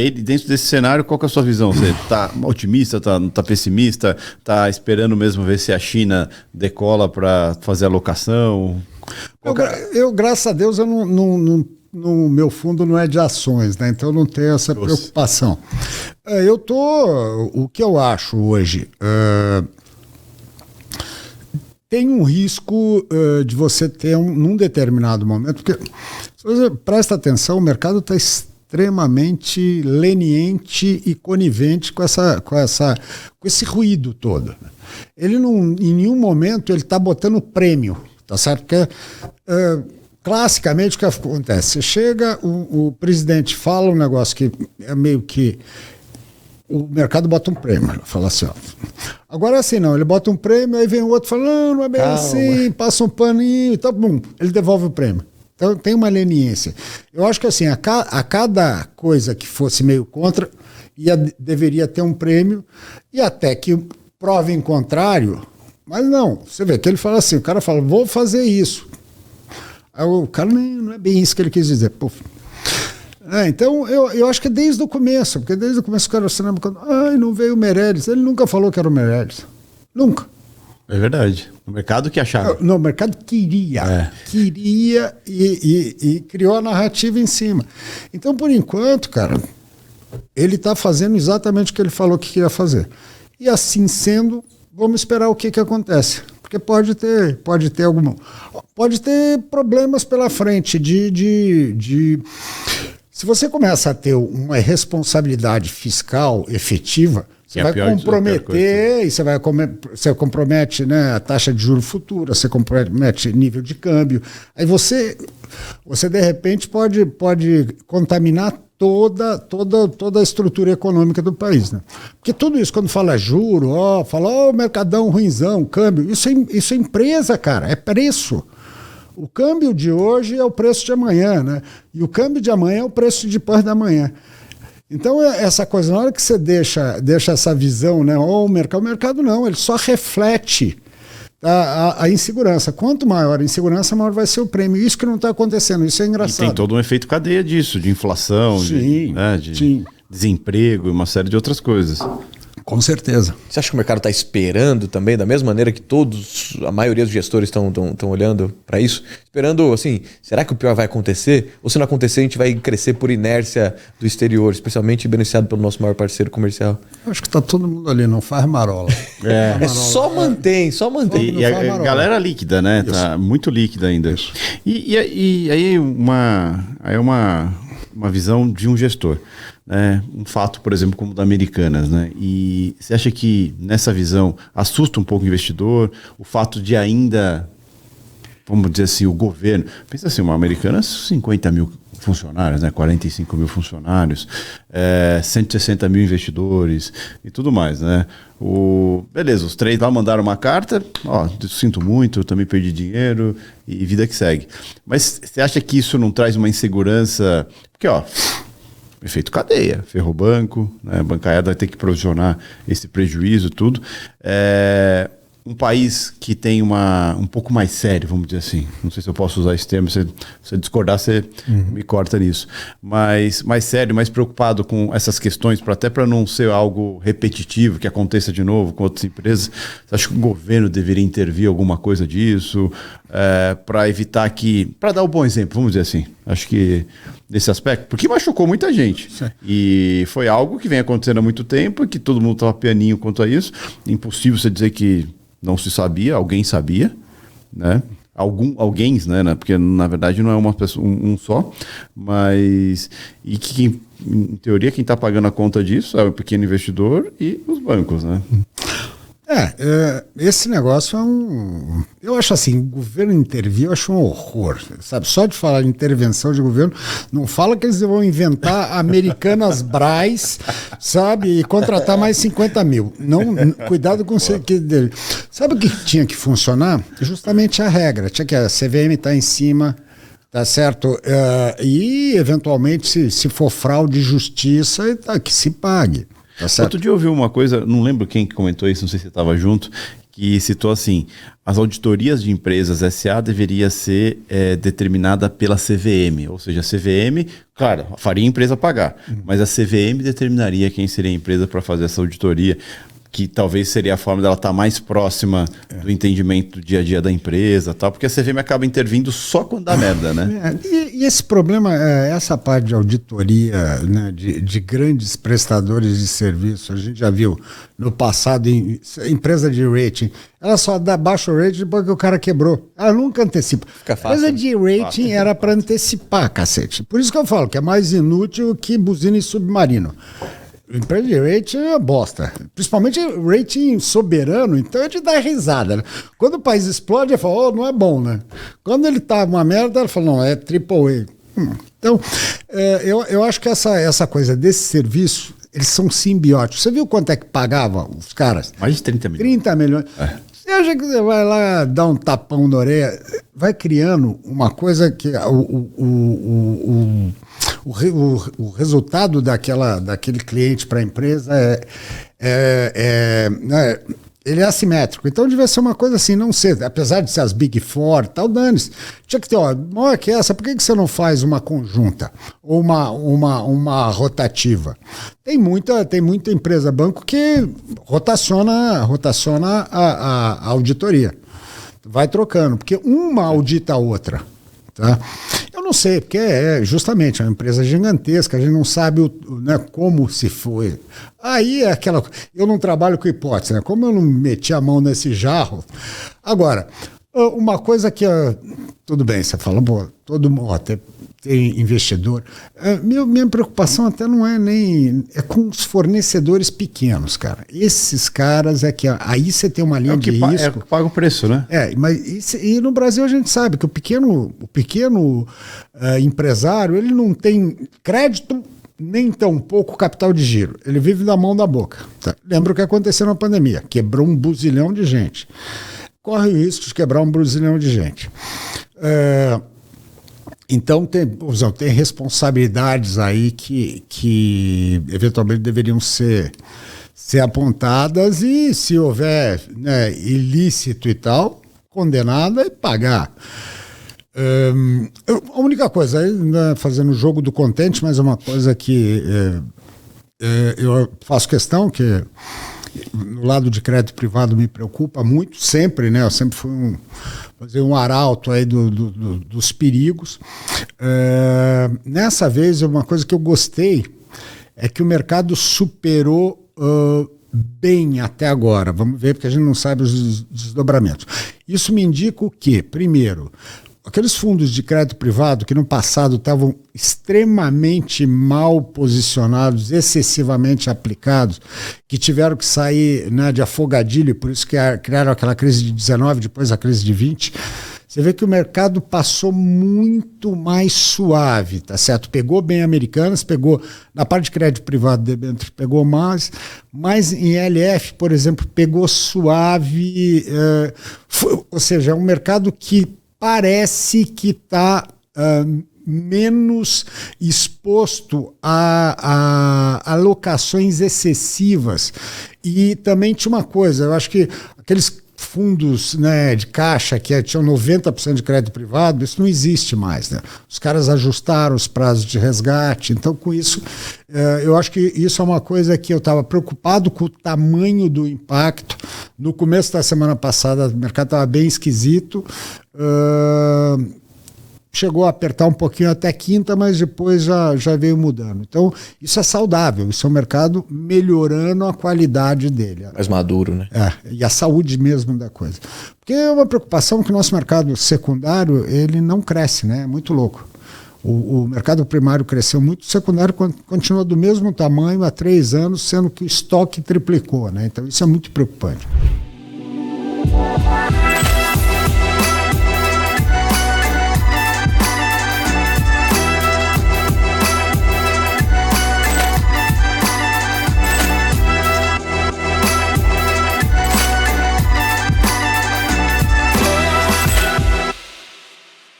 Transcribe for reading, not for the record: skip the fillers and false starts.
aí, dentro desse cenário, qual que é a sua visão? Você está otimista, tá pessimista, está esperando mesmo ver se a China decola para fazer a locação? Eu, graças a Deus, eu no meu fundo não é de ações, né? Então eu não tenho essa preocupação. O que eu acho hoje, tem um risco de você ter num determinado momento, porque se você presta atenção, o mercado está extremamente leniente e conivente com esse ruído todo. Ele não, em nenhum momento ele está botando prêmio, tá certo? Porque classicamente o que acontece? Você chega, o presidente fala um negócio que é meio que o mercado bota um prêmio, fala assim, ó. Agora assim não, ele bota um prêmio, aí vem o outro falando, não é bem assim, passa um paninho, então, bum, ele devolve o prêmio. Então tem uma leniência. Eu acho que assim, a cada coisa que fosse meio contra, deveria ter um prêmio, e até que prove em contrário, mas não, você vê que ele fala assim, o cara fala, vou fazer isso. Aí o cara não é bem isso que ele quis dizer. Puf. Então, eu acho que é desde o começo, porque desde o começo o cara se lembra, não veio o Meirelles. Ele nunca falou que era o Meirelles. Nunca. É verdade. O mercado que achava. Não, o mercado queria. Queria e criou a narrativa em cima. Então, por enquanto, cara, ele está fazendo exatamente o que ele falou que queria fazer. E assim sendo, vamos esperar o que acontece. Porque pode ter problemas pela frente se você começa a ter uma responsabilidade fiscal efetiva, você vai comprometer, e você compromete, né, a taxa de juros futura, você compromete nível de câmbio. Aí você de repente pode contaminar toda a estrutura econômica do país, né? Porque tudo isso, quando fala juro, fala mercadão ruinzão, câmbio, isso é empresa, cara, é preço. O câmbio de hoje é o preço de amanhã, né? E o câmbio de amanhã é o preço de depois da manhã. Então, essa coisa, na hora que você deixa essa visão, né? O mercado não, ele só reflete a insegurança. Quanto maior a insegurança, maior vai ser o prêmio. Isso que não está acontecendo, isso é engraçado. E tem todo um efeito cadeia disso, de inflação, de desemprego e uma série de outras coisas. Com certeza. Você acha que o mercado está esperando também, da mesma maneira que a maioria dos gestores estão olhando para isso? Esperando, assim, será que o pior vai acontecer? Ou se não acontecer, a gente vai crescer por inércia do exterior, especialmente beneficiado pelo nosso maior parceiro comercial? Acho que está todo mundo ali, não faz marola. Só mantém. E a galera líquida, né? Isso. Tá muito líquida ainda. Isso. E aí é uma visão de um gestor. Um fato, por exemplo, como o da Americanas, né? E você acha que nessa visão assusta um pouco o investidor o fato de ainda, vamos dizer assim, o governo, pensa assim, uma Americanas 50 mil funcionários, né? 45 mil funcionários, 160 mil investidores e tudo mais, né? Beleza, os 3 lá mandaram uma carta, sinto muito, eu também perdi dinheiro e vida que segue. Mas você acha que isso não traz uma insegurança? Porque, efeito cadeia, ferrou o banco, né? A bancaiada vai ter que provisionar esse prejuízo, tudo. Um país que tem um pouco mais sério, vamos dizer assim. Não sei se eu posso usar esse termo, se você discordar, você me corta nisso. Mas mais sério, mais preocupado com essas questões, até para não ser algo repetitivo, que aconteça de novo com outras empresas. Você acha que o governo deveria intervir alguma coisa disso? Para evitar para dar um bom exemplo, vamos dizer assim. Acho que nesse aspecto, porque machucou muita gente. Sim. E foi algo que vem acontecendo há muito tempo, que todo mundo estava pianinho quanto a isso. Impossível você dizer que não se sabia, alguém sabia, né? Alguém, né? Porque na verdade não é uma pessoa, um só, mas e que em teoria quem está pagando a conta disso é o pequeno investidor e os bancos, né? Esse negócio eu acho assim, o governo intervir, eu acho um horror, sabe? Só de falar em intervenção de governo, não fala que eles vão inventar Americanas Braz, sabe? E contratar mais 50 mil. Cuidado com o que dele. Sabe o que tinha que funcionar? Justamente a regra. Tinha que a CVM estar em cima, tá certo? E, eventualmente, se for fraude de justiça, que se pague. Tá certo? Outro dia eu ouvi uma coisa, não lembro quem que comentou isso, não sei se você estava junto, que citou assim, as auditorias de empresas SA deveria ser determinada pela CVM, ou seja, a CVM, claro, faria a empresa pagar, mas a CVM determinaria quem seria a empresa para fazer essa auditoria, que talvez seria a forma dela estar mais próxima do entendimento do dia a dia da empresa, tal, porque a CVM acaba intervindo só quando dá merda, né? E esse problema, essa parte de auditoria, né, de grandes prestadores de serviço, a gente já viu no passado, empresa de rating, ela só dá baixo rating depois que o cara quebrou. Ela nunca antecipa. Fica fácil. Empresa de rating era para antecipar, cacete. Por isso que eu falo que é mais inútil que buzina em submarino. Empresa de rating é uma bosta. Principalmente rating soberano, então é de dar risada. Né? Quando o país explode, ele fala, não é bom, né? Quando ele tá uma merda, ele fala, não, é AAA. Então, eu acho que essa coisa desse serviço, eles são simbióticos. Você viu quanto é que pagava os caras? Mais de 30 milhões. 30 milhões. Você acha que você vai lá dar um tapão na orelha? Vai criando uma coisa que o resultado daquele cliente para a empresa ele é assimétrico. Então devia ser uma coisa assim, não ser, apesar de ser as Big Four, tal, dane-se. Tinha que ter, maior que essa, por que você não faz uma conjunta ou uma rotativa? Tem muita empresa, banco que rotaciona a auditoria. Vai trocando, porque uma audita a outra. Tá? Eu não sei, porque justamente uma empresa gigantesca, a gente não sabe né, como se foi. Aí é aquela. Eu não trabalho com hipótese, né? Como eu não meti a mão nesse jarro. Agora, uma coisa que. Tudo bem, você fala, pô, todo mundo tem investidor. Minha preocupação até não é nem. É com os fornecedores pequenos, cara. Esses caras é que. Aí você tem uma linha de risco. É o que paga o preço, né? Mas e no Brasil a gente sabe que o pequeno empresário, ele não tem crédito nem tão pouco capital de giro. Ele vive da mão da boca. Tá? Lembra o que aconteceu na pandemia? Quebrou um buzilhão de gente. Corre o risco de quebrar um buzilhão de gente. Então tem responsabilidades aí que eventualmente deveriam ser apontadas e se houver ilícito e tal, condenada e pagar. A única coisa, fazendo o jogo do contente, mas é uma coisa que eu faço questão que no lado de crédito privado me preocupa muito, sempre, né? Eu sempre fui fazer um arauto aí dos perigos. Nessa vez, uma coisa que eu gostei é que o mercado superou bem até agora. Vamos ver, porque a gente não sabe os desdobramentos. Isso me indica o quê? Primeiro, aqueles fundos de crédito privado que no passado estavam extremamente mal posicionados, excessivamente aplicados, que tiveram que sair, né, de afogadilho, por isso que criaram aquela crise de 19, depois a crise de 20, você vê que o mercado passou muito mais suave, tá certo? Pegou bem Americanas, pegou na parte de crédito privado, debênture, pegou mais, mas em LF, por exemplo, pegou suave, ou seja, é um mercado que parece que está menos exposto a alocações excessivas. E também tinha uma coisa, eu acho que aqueles fundos, né, de caixa que tinham 90% de crédito privado, isso não existe mais, né? Os caras ajustaram os prazos de resgate, então com isso eu acho que isso é uma coisa que eu estava preocupado com o tamanho do impacto. No começo da semana passada o mercado estava bem esquisito, chegou a apertar um pouquinho até quinta, mas depois já veio mudando. Então, isso é saudável, isso é um mercado melhorando a qualidade dele. Mais maduro, né? E a saúde mesmo da coisa. Porque é uma preocupação que o nosso mercado secundário, ele não cresce, né? É muito louco. O mercado primário cresceu muito, o secundário continua do mesmo tamanho há 3 anos, sendo que o estoque triplicou, né? Então, isso é muito preocupante.